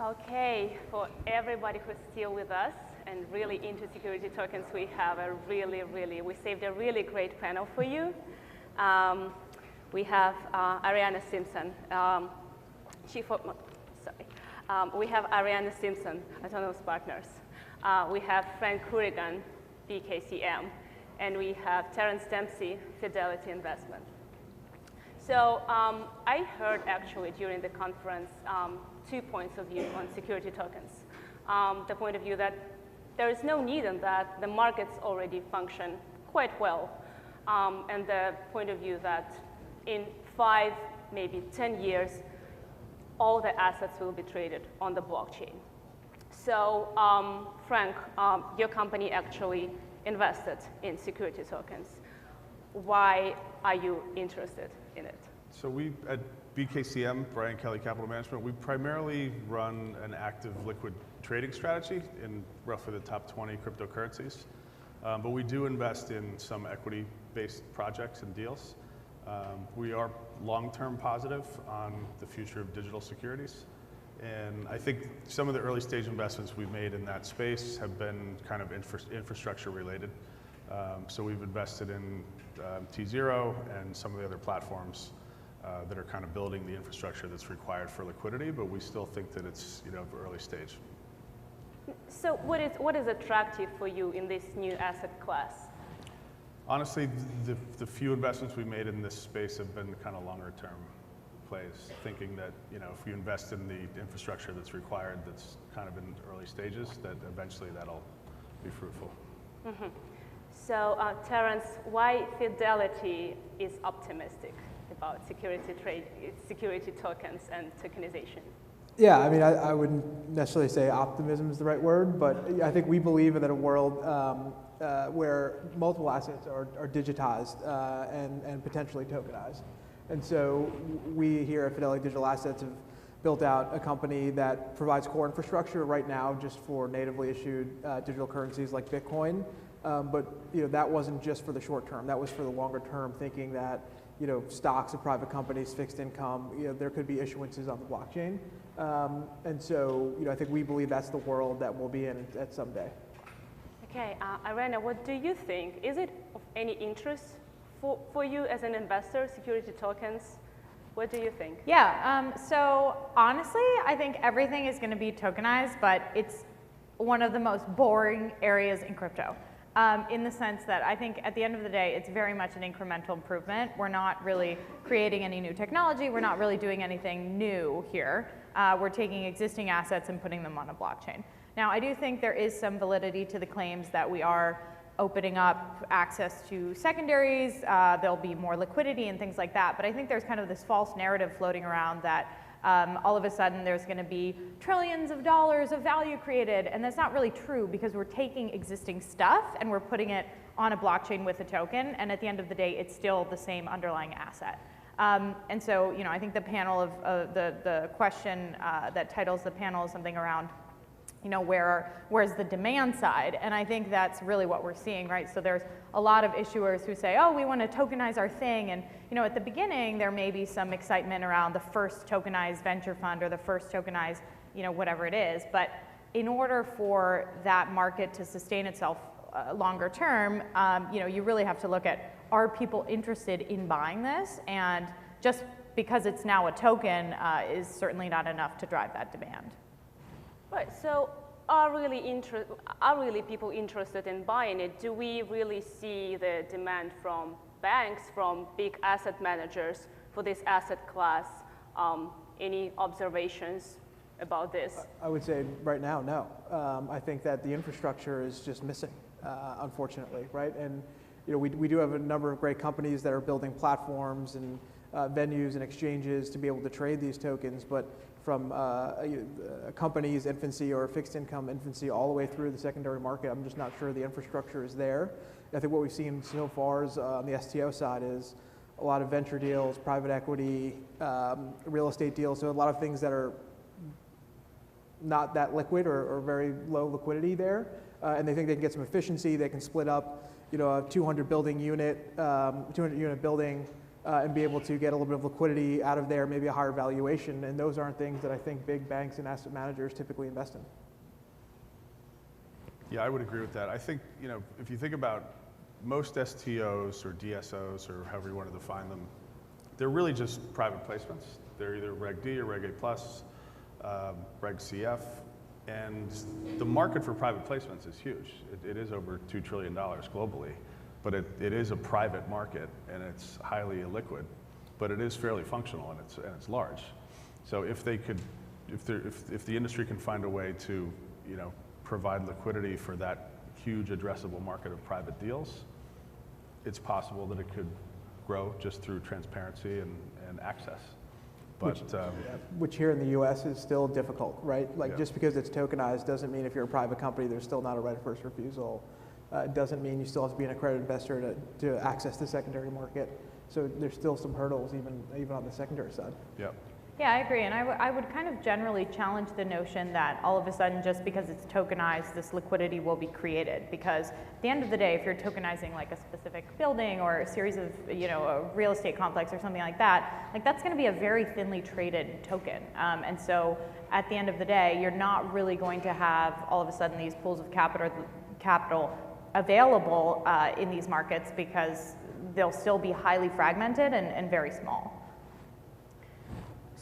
Okay, for everybody who's still with us and really into security tokens, we have we saved a really great panel for you. We have Ariana Simpson, we have Ariana Simpson, Autonomous Partners. We have Frank Hourigan, BKCM, and we have Terrence Dempsey, Fidelity Investment. So I heard actually during the conference 2 points of view on security tokens. The point of view that there is no need in that the markets already function quite well. And the point of view that in 5, maybe 10 years, all the assets will be traded on the blockchain. So Frank, your company actually invested in security tokens. Why are you interested in it? So we, at BKCM, Brian Kelly Capital Management, we primarily run an active liquid trading strategy in roughly the top 20 cryptocurrencies. But we do invest in some equity-based projects and deals. We are long-term positive on the future of digital securities. And I think some of the early stage investments we've made in that space have been kind of infrastructure related. So we've invested in T0 and some of the other platforms that are kind of building the infrastructure that's required for liquidity, but we still think that it's early stage. So what is attractive for you in this new asset class? Honestly, the few investments we made in this space have been kind of longer term plays, thinking that if you invest in the infrastructure that's required, that's kind of in early stages, that eventually that'll be fruitful. Mm-hmm. So Terrence, why Fidelity is optimistic about security tokens and tokenization? Yeah, I mean, I wouldn't necessarily say optimism is the right word, but I think we believe in a world where multiple assets are digitized and potentially tokenized. And so we here at Fidelity Digital Assets have built out a company that provides core infrastructure right now just for natively issued digital currencies like Bitcoin. But that wasn't just for the short term. That was for the longer term, thinking that stocks of private companies, fixed income, there could be issuances on the blockchain. And so I think we believe that's the world that we'll be in at some day. Okay, Ariana, what do you think? Is it of any interest for you as an investor, security tokens? What do you think? Yeah, so honestly, I think everything is going to be tokenized, but it's one of the most boring areas in crypto. In the sense that I think at the end of the day, it's very much an incremental improvement. We're not really creating any new technology. We're not really doing anything new here. We're taking existing assets and putting them on a blockchain. Now, I do think there is some validity to the claims that we are opening up access to secondaries. There'll be more liquidity and things like that. But I think there's kind of this false narrative floating around that all of a sudden there's going to be trillions of dollars of value created, and that's not really true because we're taking existing stuff and we're putting it on a blockchain with a token, and at the end of the day it's still the same underlying asset. And so I think the panel of the question that titles the panel is something around where's the demand side, and I think that's really what we're seeing, right? So there's a lot of issuers who say, oh, we want to tokenize our thing, and at the beginning there may be some excitement around the first tokenized venture fund or the first tokenized whatever it is, but in order for that market to sustain itself longer term, you really have to look at, are people interested in buying this? And just because it's now a token is certainly not enough to drive that demand. Right, so are really people interested in buying it? Do we really see the demand from banks, from big asset managers for this asset class? Any observations about this? I would say right now, no. I think that the infrastructure is just missing, unfortunately, right? And we do have a number of great companies that are building platforms and venues and exchanges to be able to trade these tokens, but from a company's infancy or fixed income infancy all the way through the secondary market, I'm just not sure the infrastructure is there. I think what we've seen so far is on the STO side is a lot of venture deals, private equity, real estate deals, so a lot of things that are not that liquid or very low liquidity there, and they think they can get some efficiency. They can split up, a 200 unit building and be able to get a little bit of liquidity out of there, maybe a higher valuation. And those aren't things that I think big banks and asset managers typically invest in. Yeah, I would agree with that. I think, if you think about most STOs or DSOs or however you want to define them, they're really just private placements. They're either Reg D or Reg A+, Reg CF, and the market for private placements is huge. It is over $2 trillion globally, but it is a private market and it's highly illiquid, but it is fairly functional and it's large. So if the industry can find a way to, provide liquidity for that huge addressable market of private deals, it's possible that it could grow just through transparency and access. But, which here in the U.S. is still difficult, right? Like Yeah. just because it's tokenized doesn't mean if you're a private company, there's still not a right of first refusal. It doesn't mean you still have to be an accredited investor to access the secondary market. So there's still some hurdles even on the secondary side. yeah. Yeah, I agree, and I would kind of generally challenge the notion that all of a sudden, just because it's tokenized, this liquidity will be created. Because at the end of the day, if you're tokenizing like a specific building or a series of, a real estate complex or something like that's going to be a very thinly traded token. And so at the end of the day, you're not really going to have all of a sudden these pools of capital available in these markets because they'll still be highly fragmented and very small.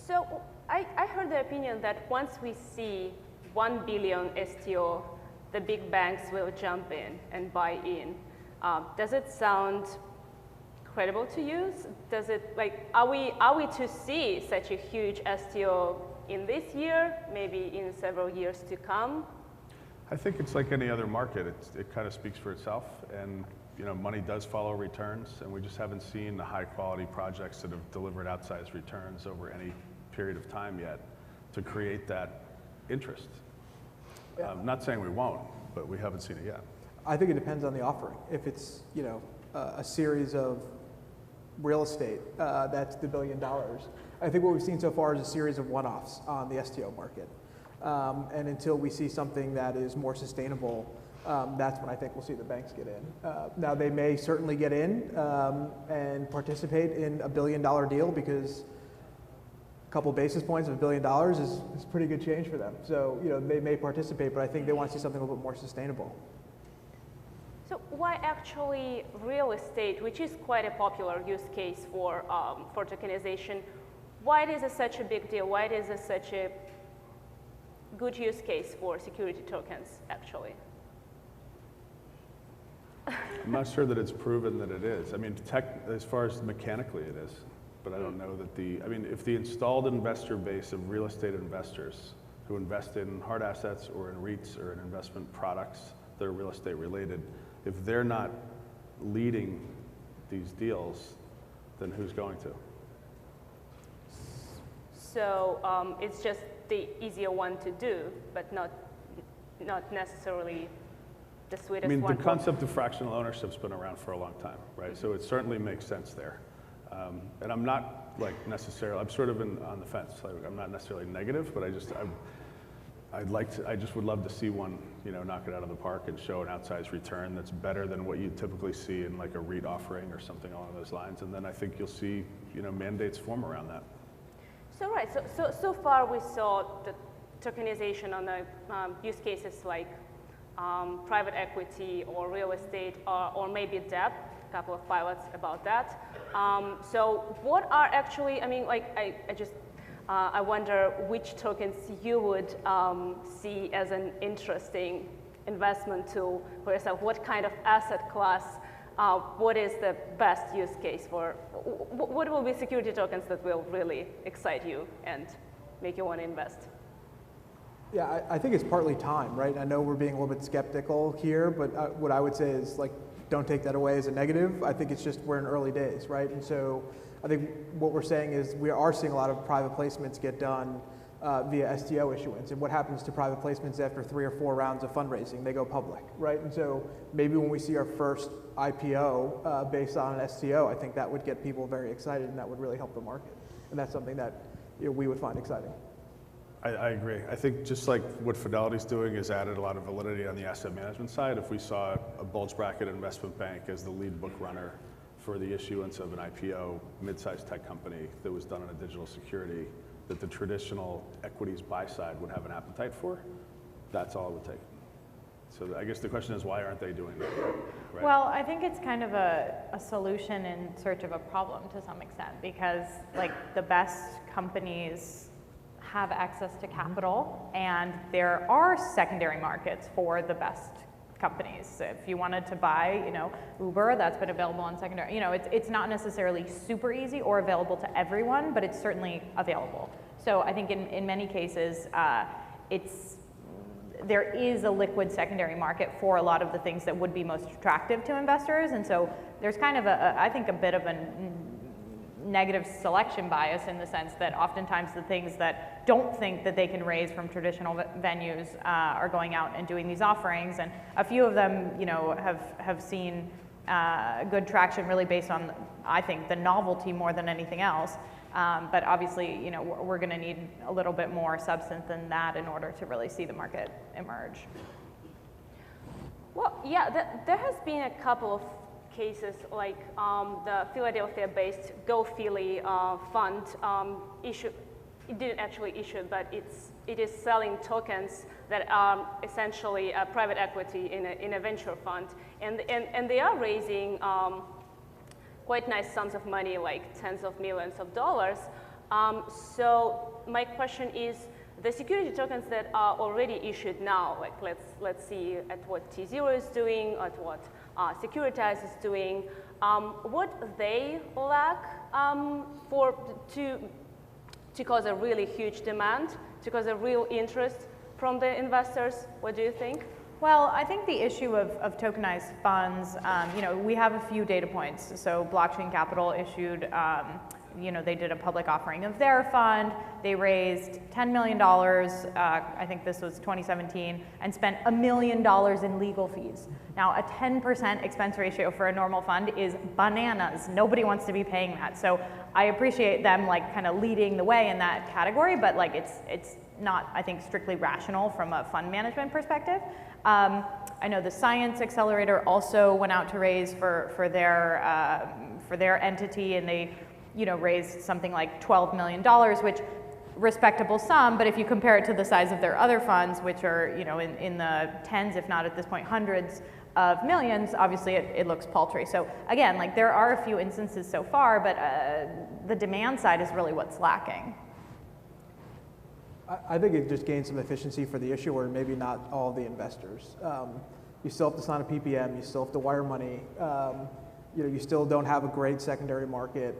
So I heard the opinion that once we see 1 billion STO, the big banks will jump in and buy in. Does it sound credible to you? Does it are we to see such a huge STO in this year, maybe in several years to come? I think it's like any other market. It kind of speaks for itself, and money does follow returns, and we just haven't seen the high quality projects that have delivered outsized returns over any period of time yet to create that interest. Yeah. Not saying we won't, but we haven't seen it yet. I think it depends on the offering. If it's a series of real estate, that's the $1 billion. I think what we've seen so far is a series of one-offs on the STO market. And until we see something that is more sustainable, that's when I think we'll see the banks get in. Now they may certainly get in and participate in a $1 billion deal because a couple basis points of $1 billion is pretty good change for them. So they may participate, but I think they want to see something a little bit more sustainable. So why actually real estate, which is quite a popular use case for tokenization, why is it such a big deal? Why is it such a good use case for security tokens, actually? I'm not sure that it's proven that it is. I mean, as far as mechanically it is, but I don't know that if the installed investor base of real estate investors who invest in hard assets or in REITs or in investment products that are real estate related, if they're not leading these deals, then who's going to? So it's just the easier one to do, but not necessarily the sweetest one. I mean, the concept of fractional ownership's been around for a long time, right? So it certainly makes sense there. And I'm not necessarily, I'm sort of on the fence. I'm not necessarily negative, but I just would love to see one, knock it out of the park and show an outsized return that's better than what you typically see in like a REIT offering or something along those lines. And then I think you'll see, mandates form around that. So right, so far we saw the tokenization on the use cases like private equity or real estate or maybe debt, a couple of pilots about that. So what are actually, I wonder which tokens you would see as an interesting investment tool for yourself. What kind of asset class, what is the best use case for, what will be security tokens that will really excite you and make you want to invest? Yeah, I think it's partly time, right? I know we're being a little bit skeptical here, but what I would say is don't take that away as a negative. I think it's just we're in early days, right? And so I think what we're saying is we are seeing a lot of private placements get done via STO issuance. And what happens to private placements after 3 or 4 rounds of fundraising? They go public, right? And so maybe when we see our first IPO based on an STO, I think that would get people very excited and that would really help the market. And that's something that we would find exciting. I agree. I think just like what Fidelity's doing has added a lot of validity on the asset management side. If we saw a bulge bracket investment bank as the lead book runner for the issuance of an IPO mid-sized tech company that was done on a digital security that the traditional equities buy side would have an appetite for. That's all it would take. So I guess the question is, why aren't they doing that? Right? Well, I think it's kind of a solution in search of a problem to some extent, because like the best companies have access to capital, and there are secondary markets for the best companies. So if you wanted to buy, you know, Uber, that's been available on secondary. You know, it's not necessarily super easy or available to everyone, but it's certainly available. So I think in many cases, there is a liquid secondary market for a lot of the things that would be most attractive to investors, and so there's kind of I think a bit of a negative selection bias in the sense that oftentimes the things that don't think that they can raise from traditional venues are going out and doing these offerings, and a few of them, you know, have seen good traction really based on, I think, the novelty more than anything else. But obviously, you know, we're going to need a little bit more substance than that in order to really see the market emerge. Well, yeah, there has been a couple of cases, like the Philadelphia-based Go Philly fund issued. It didn't actually issue, but it is selling tokens that are essentially a private equity in a venture fund, and they are raising quite nice sums of money, like tens of millions of dollars. So my question is, the security tokens that are already issued now, like let's see at what T0 is doing, at what Securitize is doing, what they lack to cause a really huge demand, to cause a real interest from the investors? What do you think? Well, I think the issue of tokenized funds, you know, we have a few data points. So Blockchain Capital issued, you know, they did a public offering of their fund. They raised $10 million, I think this was 2017, and spent $1 million in legal fees. Now, a 10% expense ratio for a normal fund is bananas. Nobody wants to be paying that. So I appreciate them like kind of leading the way in that category, but like it's not, I think, strictly rational from a fund management perspective. I know the Science Accelerator also went out to raise for their entity, and they, you know, raised something like $12 million, which respectable sum, but if you compare it to the size of their other funds, which are, you know, in the tens, if not at this point hundreds of millions, obviously it looks paltry. So again, like there are a few instances so far, but the demand side is really what's lacking. I think it just gains some efficiency for the issuer, and maybe not all the investors. You still have to sign a PPM, you still have to wire money, you know, you still don't have a great secondary market.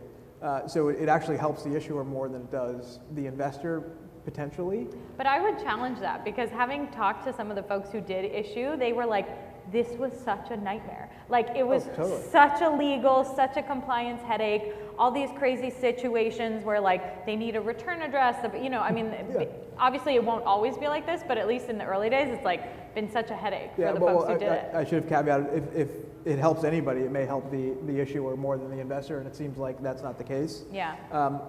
So it actually helps the issuer more than it does the investor, potentially. But I would challenge that, because having talked to some of the folks who did issue, they were like, this was such a nightmare. Like it was such a legal, such a compliance headache, all these crazy situations where like they need a return address, you know, I mean, obviously it won't always be like this, but at least in the early days, it's like been such a headache for the folks who did it. I should have caveated, if it helps anybody, it may help the issuer more than the investor, and it seems like that's not the case. Yeah.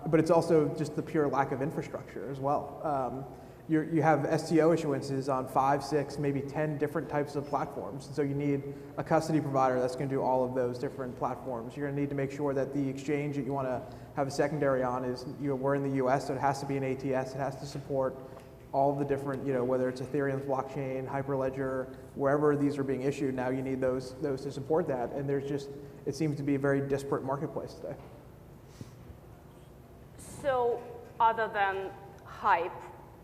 But it's also just the pure lack of infrastructure as well. You have STO issuances on 5, 6, maybe 10 different types of platforms. So you need a custody provider that's going to do all of those different platforms. You're going to need to make sure that the exchange that you want to have a secondary on is, you know, we're in the US, so it has to be an ATS. It has to support all the different, you know, whether it's Ethereum's blockchain, Hyperledger, wherever these are being issued, now you need those to support that. And there's just, it seems to be a very disparate marketplace today. So other than hype,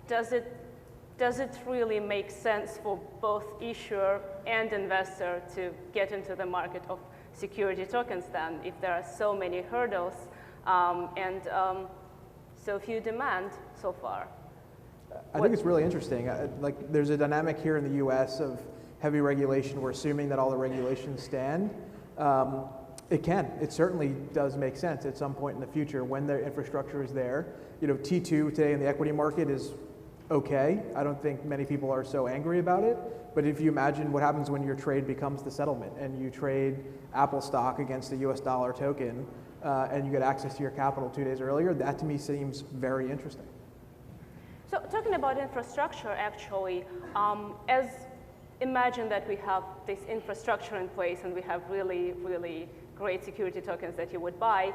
does it really make sense for both issuer and investor to get into the market of security tokens then, if there are so many hurdles and so few demand so far? I think it's really interesting. Like there's a dynamic here in the US of heavy regulation. We're assuming that all the regulations stand. It certainly does make sense at some point in the future when the infrastructure is there. You know, T2 today in the equity market is okay. I don't think many people are so angry about it. But if you imagine what happens when your trade becomes the settlement and you trade Apple stock against a US dollar token and you get access to your capital 2 days earlier, that to me seems very interesting. So talking about infrastructure, actually, imagine that we have this infrastructure in place and we have really, really great security tokens that you would buy.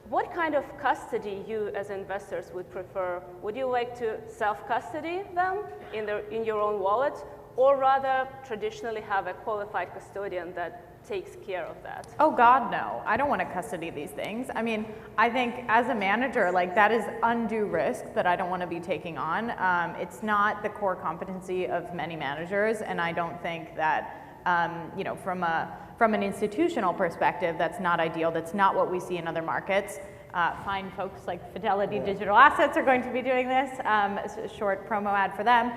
What kind of custody you as investors would prefer? Would you like to self-custody them in your own wallet, or rather traditionally have a qualified custodian that takes care of that? Oh God, no. I don't want to custody these things. I mean, I think as a manager, like that is undue risk that I don't want to be taking on. It's not the core competency of many managers, and I don't think that, you know, from an institutional perspective, that's not ideal. That's not what we see in other markets. Fine folks like Fidelity Digital Assets are going to be doing this. It's a short promo ad for them.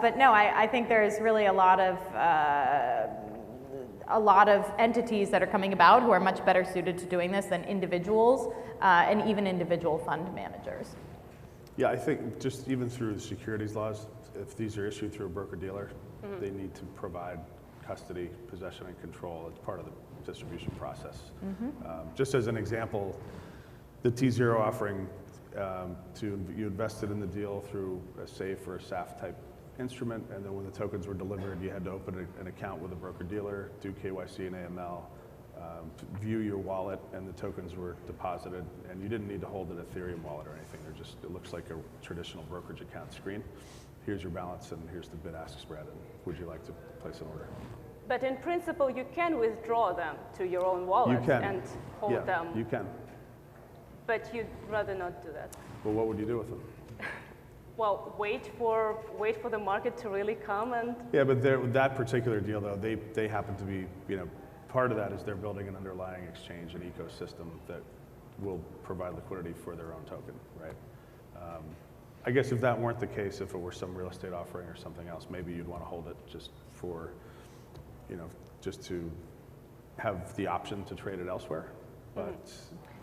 But no, I think there's really a lot of entities that are coming about who are much better suited to doing this than individuals and even individual fund managers. Yeah, I think just even through the securities laws, if these are issued through a broker-dealer, they need to provide custody, possession, and control as part of the distribution process. Just as an example, the T0 offering, you invested in the deal through a SAFE or a SAF type instrument, and then when the tokens were delivered, you had to open an account with a broker-dealer, do KYC and AML, view your wallet, and the tokens were deposited, and you didn't need to hold an Ethereum wallet or anything. It looks like a traditional brokerage account screen. Here's your balance, and here's the bid-ask spread, and would you like to place an order? But in principle, you can withdraw them to your own wallet and hold them. You can. But you'd rather not do that. Well, what would you do with them? Well, wait for the market to really come and. Yeah, but that particular deal, though, they happen to be, you know, part of that is they're building an underlying exchange and ecosystem that will provide liquidity for their own token, right? I guess if that weren't the case, if it were some real estate offering or something else, maybe you'd want to hold it just for, you know, just to have the option to trade it elsewhere. But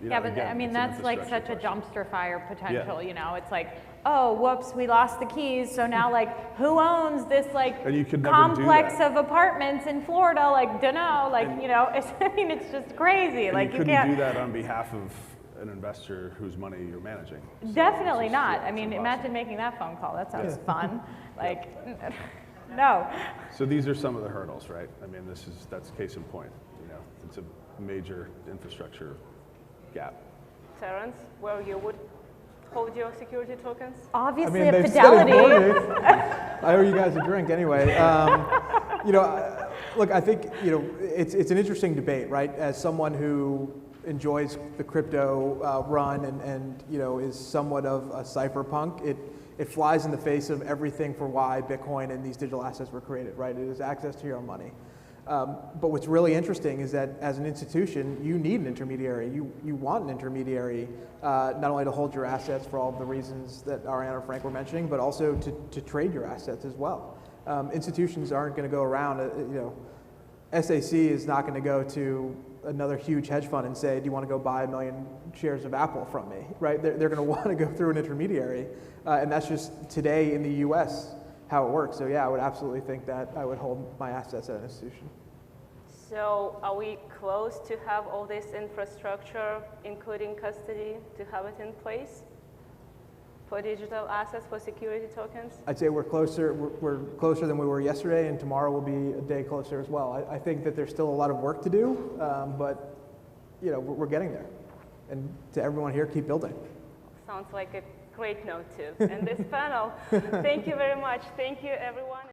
you know, yeah, but again, I mean, it's an that's like such a infrastructure dumpster fire potential, you know? It's like, oh, whoops, we lost the keys, so now like, who owns this like And you could never complex do that. of apartments in Florida? Like, dunno, like, you know, I mean, it's just crazy. And like, you couldn't do that on behalf of an investor whose money you're managing. So Definitely it's just, not. yeah, I it's mean, impossible. imagine making that phone call. That sounds fun. Like, no. So these are some of the hurdles, right? I mean, that's case in point. You know, it's a major infrastructure gap. Terrence, where you would hold your security tokens? Obviously, I mean, at they've said it Fidelity. for me. I owe you guys a drink anyway. You know, look, I think, you know, it's an interesting debate, right? As someone who enjoys the crypto run and you know, is somewhat of a cypherpunk, it flies in the face of everything for why Bitcoin and these digital assets were created, right? It is access to your own money. But what's really interesting is that as an institution, you need an intermediary. You want an intermediary, not only to hold your assets for all of the reasons that Ariane or Frank were mentioning, but also to trade your assets as well. Institutions aren't going to go around, you know, SAC is not going to go to another huge hedge fund and say, do you want to go buy 1 million shares of Apple from me, right? They're going to want to go through an intermediary. And that's just today in the US how it works. So yeah, I would absolutely think that I would hold my assets at an institution. So are we close to have all this infrastructure, including custody, to have it in place for digital assets, for security tokens? I'd say we're closer than we were yesterday, and tomorrow will be a day closer as well. I think that there's still a lot of work to do, but you know, we're getting there. And to everyone here, keep building. Sounds like a great note to end this panel. Thank you very much. Thank you, everyone.